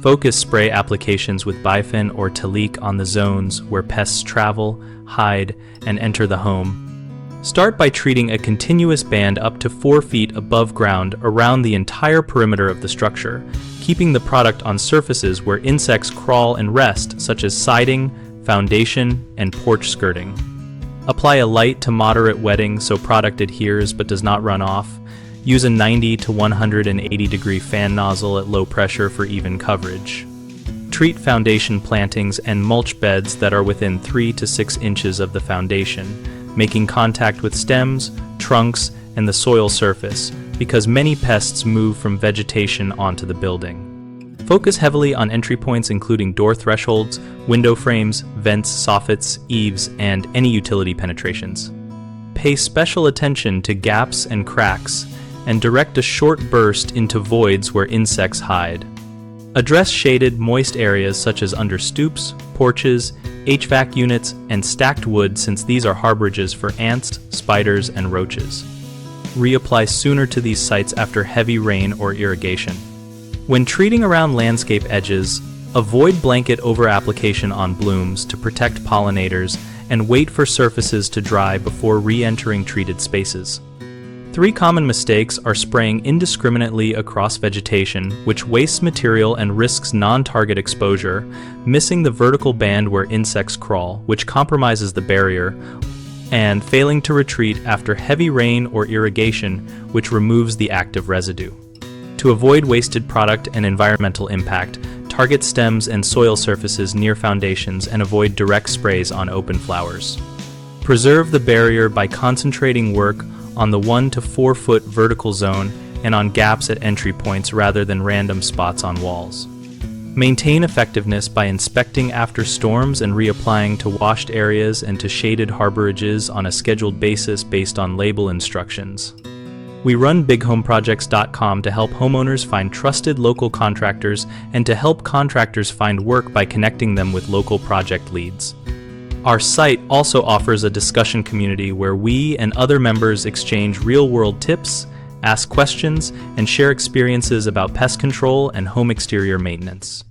Focus spray applications with Bifen or Talik on the zones where pests travel, hide, and enter the home. Start by treating a continuous band up to 4 feet above ground around the entire perimeter of the structure, keeping the product on surfaces where insects crawl and rest, such as siding, foundation, and porch skirting. Apply a light to moderate wetting so product adheres but does not run off. Use a 90 to 180 degree fan nozzle at low pressure for even coverage. Treat foundation plantings and mulch beds that are within 3 to 6 inches of the foundation, making contact with stems, trunks, and the soil surface, because many pests move from vegetation onto the building. Focus heavily on entry points including door thresholds, window frames, vents, soffits, eaves, and any utility penetrations. Pay special attention to gaps and cracks, and direct a short burst into voids where insects hide. Address shaded, moist areas such as under stoops, porches, HVAC units, and stacked wood, since these are harborages for ants, spiders, and roaches. Reapply sooner to these sites after heavy rain or irrigation. When treating around landscape edges, avoid blanket over-application on blooms to protect pollinators, and wait for surfaces to dry before re-entering treated spaces. 3 common mistakes are spraying indiscriminately across vegetation, which wastes material and risks non-target exposure, missing the vertical band where insects crawl, which compromises the barrier, and failing to retreat after heavy rain or irrigation, which removes the active residue. To avoid wasted product and environmental impact, target stems and soil surfaces near foundations and avoid direct sprays on open flowers. Preserve the barrier by concentrating work on the 1 to 4 foot vertical zone and on gaps at entry points rather than random spots on walls. Maintain effectiveness by inspecting after storms and reapplying to washed areas and to shaded harborages on a scheduled basis based on label instructions. We run bighomeprojects.com to help homeowners find trusted local contractors and to help contractors find work by connecting them with local project leads. Our site also offers a discussion community where we and other members exchange real-world tips, ask questions, and share experiences about pest control and home exterior maintenance.